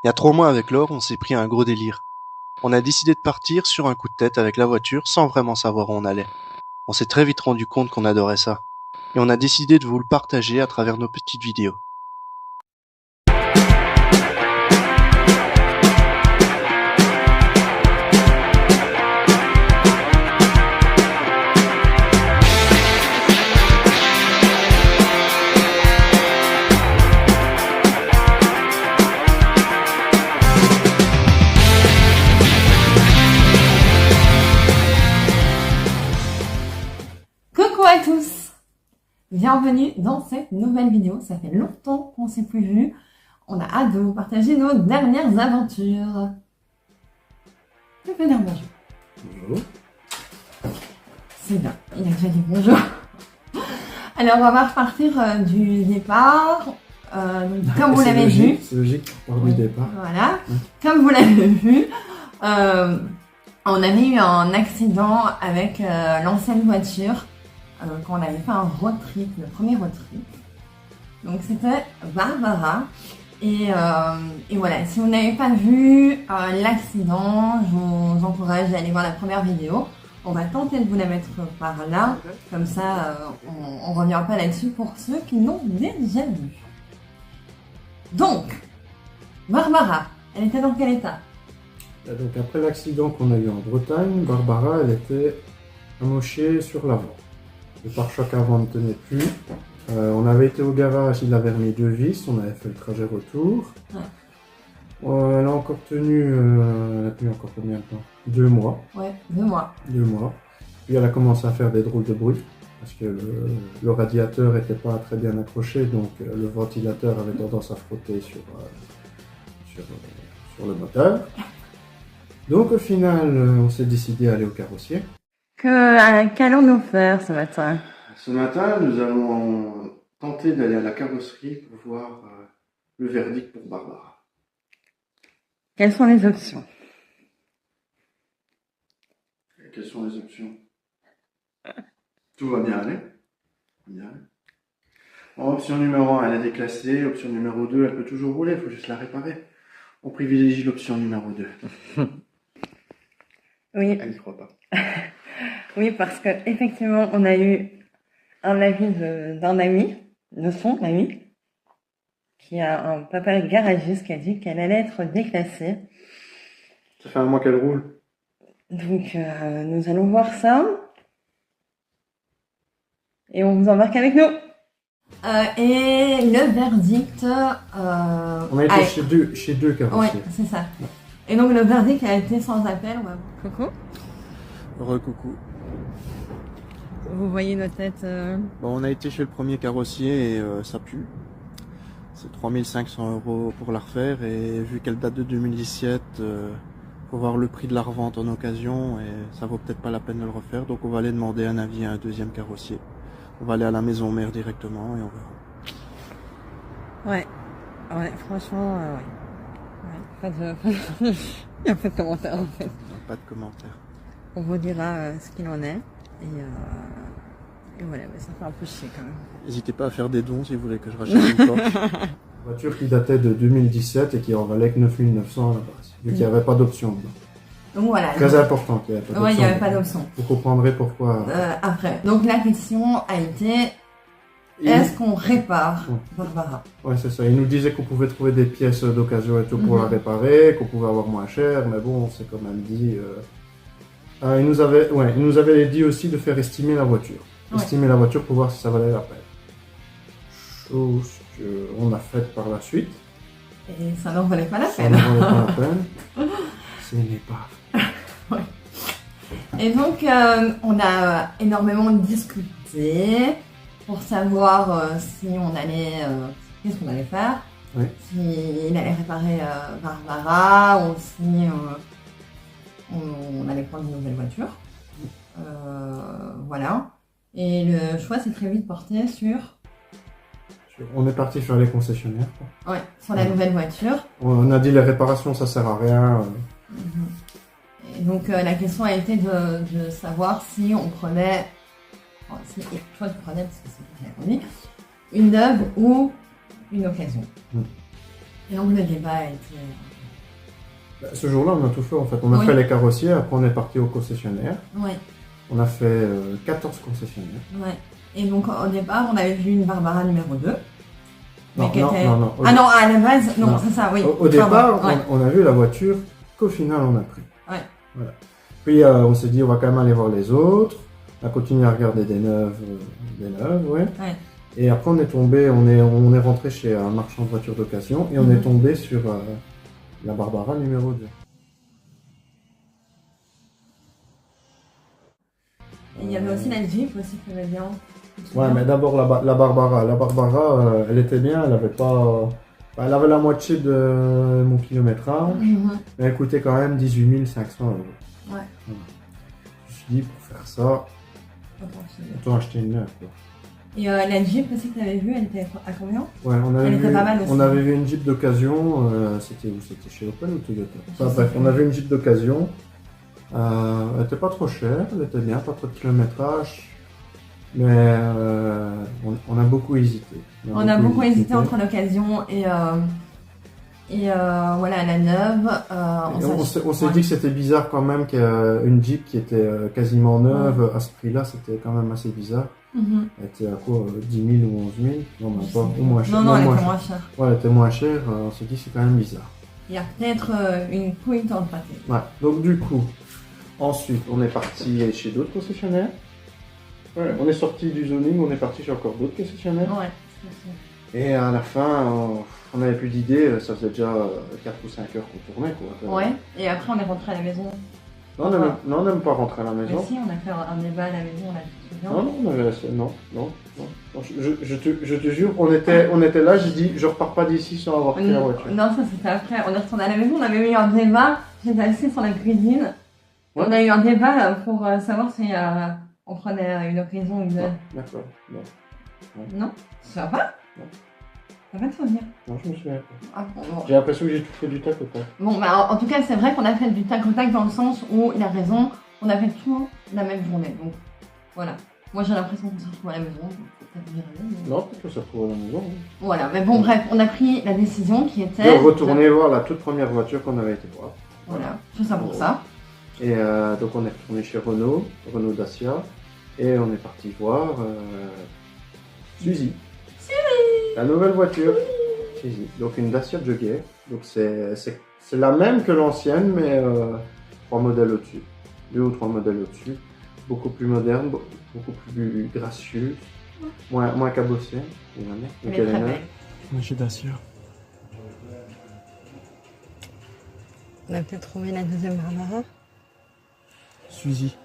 Il y a 3 mois avec Laure, on s'est pris un gros délire. On a décidé de partir sur un coup de tête avec la voiture sans vraiment savoir où on allait. On s'est très vite rendu compte qu'on adorait ça. Et on a décidé de vous le partager à travers nos petites vidéos. Coucou à tous! Bienvenue dans cette nouvelle vidéo. Ça fait longtemps qu'on s'est plus vu. On a hâte de vous partager nos dernières aventures. Je peux dire bonjour. Bonjour. C'est bien, il a déjà dit bonjour. Alors on va repartir du départ. Donc, comme vous l'avez vu. C'est logique, on part du départ. Voilà. Comme vous l'avez vu, on avait eu un accident avec l'ancienne voiture. Quand on avait fait un road trip, le premier road trip. Donc c'était Barbara. Et voilà, si vous n'avez pas vu l'accident, je vous encourage à aller voir la première vidéo. On va tenter de vous la mettre par là, comme ça on ne revient pas là-dessus pour ceux qui l'ont déjà vu. Donc, Barbara, elle était dans quel état? Donc après l'accident qu'on a eu en Bretagne, Barbara, elle était amochée sur l'avant. Le pare-choc avant ne tenait plus. On avait été au garage, il avait remis 2 vis, on avait fait le trajet retour. Ouais. Elle a encore tenu, elle a tenu encore combien de temps? 2 mois. Ouais, 2 mois. 2 mois. Puis elle a commencé à faire des drôles de bruit, parce que le radiateur n'était pas très bien accroché, donc le ventilateur avait tendance à frotter sur le moteur. Donc au final, on s'est décidé à aller au carrossier. Qu'allons-nous faire ce matin? Ce matin, nous allons tenter d'aller à la carrosserie pour voir le verdict pour Barbara. Quelles sont les options? Et quelles sont les options? Tout va bien aller. Bien. Bon, option numéro 1, elle est déclassée. Option numéro 2, elle peut toujours rouler, il faut juste la réparer. On privilégie l'option numéro 2. Oui. Elle n'y croit pas. Oui, parce que effectivement, on a eu un avis d'un ami, de son ami, qui a un papa garagiste qui a dit qu'elle allait être déclassée. Ça fait un mois qu'elle roule. Donc, nous allons voir ça. Et on vous embarque avec nous. Et le verdict... on a été chez deux carrossiers. Oui, c'est ça. Et donc, le verdict a été sans appel. Coucou. Recoucou. Vous voyez nos têtes Bon, on a été chez le premier carrossier et ça pue. C'est 3 500 € pour la refaire et vu qu'elle date de 2017, faut voir le prix de la revente en occasion et ça vaut peut-être pas la peine de le refaire. Donc on va aller demander un avis à un deuxième carrossier. On va aller à la maison mère directement et on verra. Ouais, franchement, ouais. Il n'y a pas de commentaire en fait. Pas de commentaire. On vous dira ce qu'il en est. Et voilà, mais ça fait un peu chier quand même. N'hésitez pas à faire des dons si vous voulez que je rachète une Porsche. Une voiture qui datait de 2017 et qui en valait que 9 900 à la base, vu qu'il n'y avait pas d'option dedans. Donc voilà. Très important qu'il n'y avait pas d'option. Ouais, il n'y avait pas d'option. Vous comprendrez pourquoi. Après. Donc la question a été, est-ce qu'on répare Barbara? Ouais, c'est ça. Il nous disait qu'on pouvait trouver des pièces d'occasion et tout pour la réparer, qu'on pouvait avoir moins cher, mais bon, on s'est quand même dit... il nous avait dit aussi de faire estimer la voiture. Ouais. Estimer la voiture pour voir si ça valait la peine. Chose qu'on a faite par la suite. Et ça n'en valait pas la Ça peine. n'en valait pas la peine. Ce n'est pas. Ouais. Et donc, on a énormément discuté pour savoir si on allait... qu'est-ce qu'on allait faire. Oui. S'il allait réparer Barbara ou si... on allait prendre une nouvelle voiture. Voilà. Et le choix s'est très vite porté sur... On est parti sur les concessionnaires. Quoi. Ouais, sur la nouvelle voiture. On a dit les réparations ça sert à rien. Et donc la question a été de savoir si on prenait... Enfin, si toi tu prenais, parce que c'est toi qui l'as conduit, une neuve ou une occasion. Et donc le débat a été... Ce jour-là, on a tout fait en fait. On a Oui. fait les carrossiers, après on est parti au concessionnaire. Ouais, On a fait 14 concessionnaires. ouais. Et donc au départ, on avait vu une Barbara numéro 2. Non, qui non, était... non, non. Ah non, à la base, non, Non. c'est ça, oui. Au départ, Pardon, ouais. on a vu la voiture qu'au final on a pris. Ouais. Voilà. Puis on s'est dit on va quand même aller voir les autres. On a continué à regarder des neuves, ouais. Ouais. Et après on est tombé, on est rentré chez un marchand de voitures d'occasion et on est tombé sur la Barbara numéro 2. Et il y avait aussi la Jeep aussi qui avait bien. Ouais, mais d'abord la Barbara. La Barbara, elle était bien, elle avait pas... elle avait la moitié de mon kilométrage, mais elle coûtait quand même 18 500 euros. Ouais. Je me suis dit, pour faire ça, autant acheter une neuve, quoi. Et la Jeep aussi que tu avais vue, elle était à combien? Ouais, on avait Elle était vu, pas mal aussi. on avait vu une Jeep d'occasion, c'était où? C'était chez Opel ou Toyota? Je Enfin, sais bref, plus. on avait une Jeep d'occasion. Elle était pas trop chère, elle était bien, pas trop de kilométrage. Mais on a beaucoup hésité. On a beaucoup hésité entre l'occasion et voilà, la neuve. On s'est dit que c'était bizarre quand même qu'une Jeep qui était quasiment neuve, à ce prix-là, c'était quand même assez bizarre. Elle était à quoi, 10 000 ou 11 000? Non, même pas, ou moins cher. Non, elle était moins chère. Ouais, elle était moins chère, on s'est dit que c'est quand même bizarre. Il y a peut-être une couille dans le pâté. Ouais, donc du coup, ensuite, on est parti chez d'autres concessionnaires. Ouais, on est sorti du zoning, on est parti chez encore d'autres concessionnaires. Ouais. Et à la fin, on n'avait plus d'idées, ça faisait déjà 4 ou 5 heures qu'on tournait, quoi. Ouais, et après on est rentré à la maison. Non, on n'aime pas rentrer à la maison. Mais si, on a fait un débat à la maison, on a dit bien. Non. Je te jure, on était là, j'ai dit, je repars pas d'ici sans avoir pris la voiture. Non, ça c'était après. On est retourné à la maison, on avait eu un débat. J'étais assise sur la cuisine. Ouais. On a eu un débat pour savoir si on prenait une occasion ou une. D'accord, non. Non? Ça va pas? Non. Ça va te souvenir? Non, je me souviens pas. Ah, bon. J'ai l'impression que j'ai tout fait du tac au tac. Bon, bah en tout cas, c'est vrai qu'on a fait du tac au tac dans le sens où il a raison, on a fait tout la même journée. Donc voilà. Moi j'ai l'impression qu'on se retrouve à la maison. Peut-être bien, mais... Non, peut-être que ça se trouve à la maison. Hein. Voilà, mais bon, bref, on a pris la décision qui était. De retourner voir la toute première voiture qu'on avait été voir. Voilà, tout ça pour ça. Et donc on est retourné chez Renault Dacia, et on est parti voir Suzy. La nouvelle voiture. Suzy. Donc une Dacia Jogger. Donc c'est la même que l'ancienne, mais 3 modèles au-dessus. 2 ou 3 modèles au-dessus. Beaucoup plus moderne, beaucoup plus gracieux, moins cabossée. Elle est très belle. Moi j'ai Dacia. On a peut-être trouvé la deuxième Barbara. Suzy.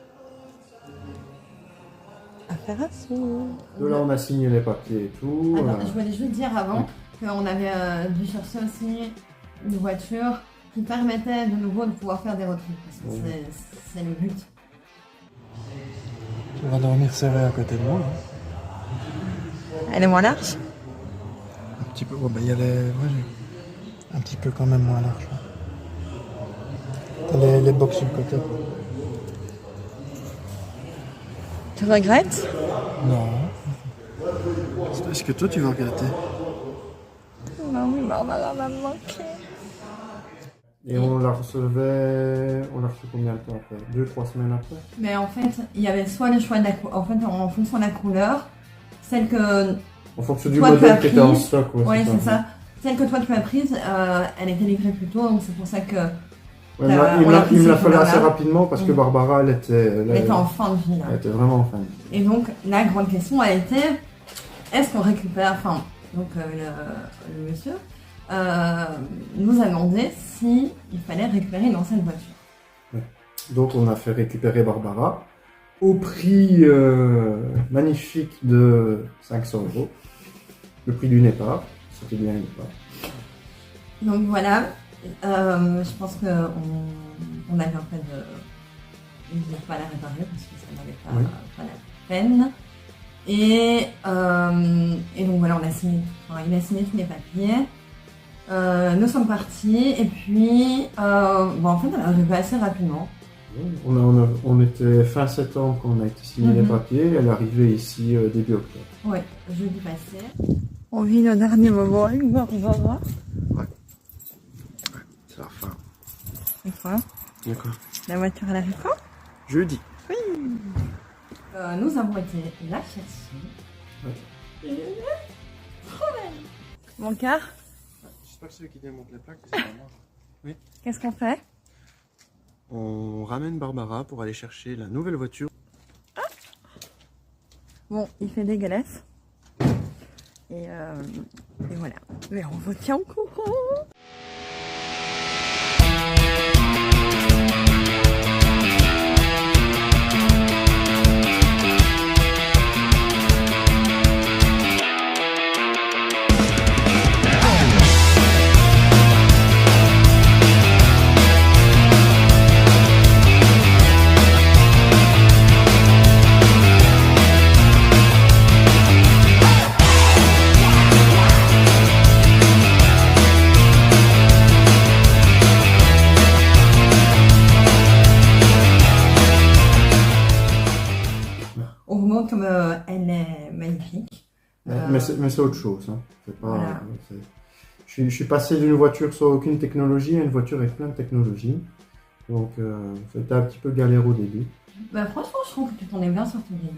Affaire à suivre. Donc là on a signé les papiers et tout. Attends, je voulais juste dire avant qu'on avait dû chercher aussi une voiture qui permettait de nouveau de pouvoir faire des road trips. Parce que c'est le but. Tu vas dormir serré à côté de moi. Elle est moins large? Un petit peu, il y a un petit peu quand même moins large. T'as les box sur le côté. Tu regrettes? Non. Est-ce que toi tu vas regretter? Non, mais Barbara va me manquer. Et on la reçu combien de temps après? 2-3 semaines après? Mais en fait, il y avait soit le choix de la couleur, en fait, en fonction de la couleur, celle que En fonction du toi tu as modèle qui était en prise, stock. ouais, c'est ça. Celle que toi tu as prise, elle était livrée plus tôt, donc c'est pour ça que Ouais, on l'a pris il me l'a ces fallu assez couleurs-là. rapidement parce que Barbara, elle était en fin de vie là. elle était vraiment en fin de vie. Et donc la grande question a été, est-ce qu'on récupère, donc le monsieur nous a demandé s'il fallait récupérer une ancienne voiture. Donc on a fait récupérer Barbara au prix magnifique de 500 €. Le prix du départ, c'était bien le départ. Donc voilà, je pense qu'on a bien fait de ne pas la réparer parce que ça n'avait pas la peine. Et donc voilà, il a signé tous les papiers. Nous sommes partis et puis en fait elle est arrivée assez rapidement. On était fin septembre quand on a été signé les papiers, elle est arrivée ici début octobre. Ouais, jeudi passé. On vit nos derniers moments avec Barbara. Ouais. taf. Hein. Et quoi? D'accord. La voiture, elle arrive quand? Jeudi. Oui. Nous avons été la chercher. Ouais. Trop belle. Mon cœur, J'espère que celui qui démonte les plaques, c'est pas moi. qu'est-ce qu'on fait? On ramène Barbara pour aller chercher la nouvelle voiture. Bon, il fait dégueulasse. Et voilà. Mais on vous tient au courant. Comme elle est magnifique. Mais c'est autre chose. Hein. C'est pas, Voilà. Je suis passé d'une voiture sans aucune technologie à une voiture avec plein de technologies. Donc c'était un petit peu galère au début. Bah, franchement, je trouve que tu t'en es bien sorti bien.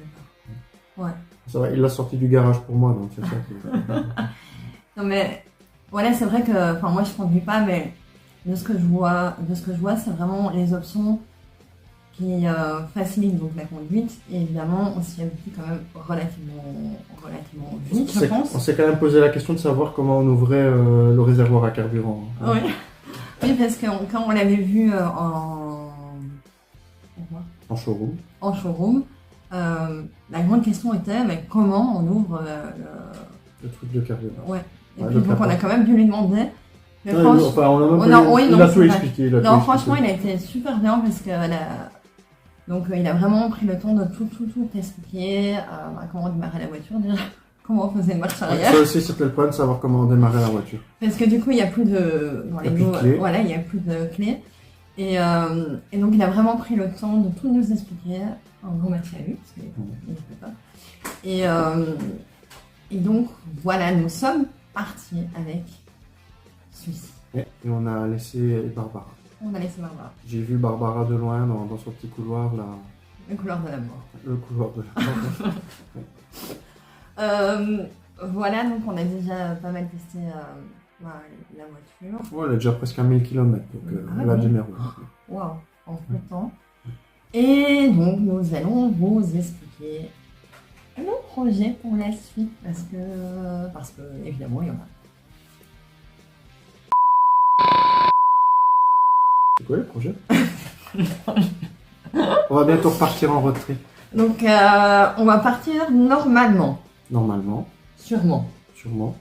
Ouais. Ça va, il l'a sorti du garage pour moi, donc c'est ça. Non mais voilà, c'est vrai que, enfin moi je conduis pas, mais de ce que je vois, c'est vraiment les options qui facilitent donc la conduite. Et évidemment, on s'y habitue quand même relativement vite, je pense. On s'est quand même posé la question de savoir comment on ouvrait le réservoir à carburant. Hein. Oui. Oui, parce que quand on l'avait vu En showroom. en showroom, la grande question était mais comment on ouvre Le truc de carburant. ouais. Et Ouais, puis donc on a capot. quand même dû lui demander. Mais Ouais, franchement, enfin, on a même Oh pas non, eu- oui, il non, a c'est tout vrai. expliqué. il a tout non, expliqué. franchement, il a été super bien parce que donc il a vraiment pris le temps de tout expliquer, comment démarrer la voiture déjà, comment on faisait marche Ouais, arrière. ça aussi, c'était le problème de savoir comment démarrer la voiture. Parce que du coup, il n'y a plus de dans Il y a les plus de mots, clés. voilà, il n'y a plus de clés. Et donc il a vraiment pris le temps de tout nous expliquer. Un gros merci à lui parce qu'il ne fait pas. Et donc voilà, nous sommes partis avec celui-ci. Et on a laissé Barbara. On a laissé Barbara, J'ai vu Barbara de loin dans son petit couloir, là, le couleur de la mort. le couloir de la Voilà, donc on a déjà pas mal testé la voiture. Ouais, elle a déjà presque 1000 km, donc Ah elle a oui. démarré. Waouh, en peu de temps. Et donc nous allons vous expliquer nos projets pour la suite parce que évidemment il y en a. C'est quoi le projet? On va bientôt repartir en road trip. Donc on va partir normalement, Normalement, sûrement, sûrement,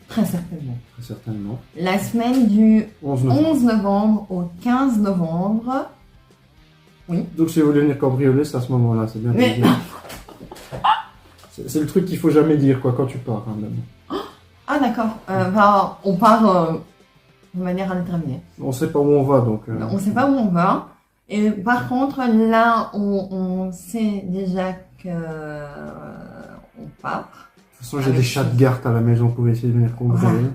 très certainement. très certainement. La semaine du 11 novembre. 11 novembre au 15 novembre. Donc si vous voulez venir cambrioler, c'est à ce moment-là, c'est bien. de Mais le dire. C'est le truc qu'il faut jamais dire, quoi, quand tu pars, hein, même. ah d'accord, on part de manière indéterminée. On sait pas où on va, donc... On ne sait pas où on va. Et par contre, là, on sait déjà que on part. De toute façon, j'ai des chats de garde à la maison, vous pouvez essayer de venir cambrioler.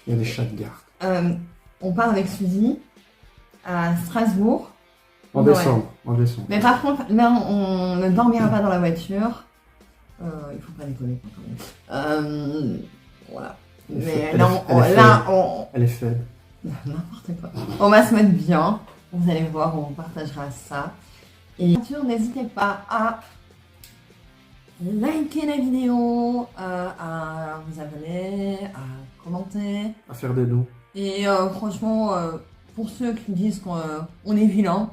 Il y a des chats de garde. On part avec Suzy à Strasbourg. En Ouais. décembre, en décembre. Mais par contre, là, on ne dormira pas dans la voiture. Il faut pas déconner quand même. Voilà. Mais Elle est faible. n'importe quoi. On va se mettre bien. Vous allez voir, on partagera ça. Et bien sûr, n'hésitez pas à liker la vidéo, à vous abonner, à commenter. À faire des dons. Et franchement, pour ceux qui disent qu'on est vilain,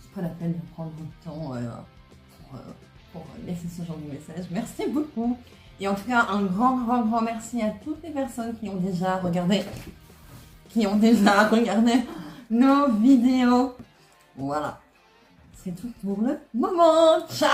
c'est pas la peine de prendre votre temps pour laisser ce genre de message. Merci beaucoup. Et en tout cas, un grand merci à toutes les personnes qui ont déjà regardé nos vidéos. Voilà. C'est tout pour le moment. Ciao!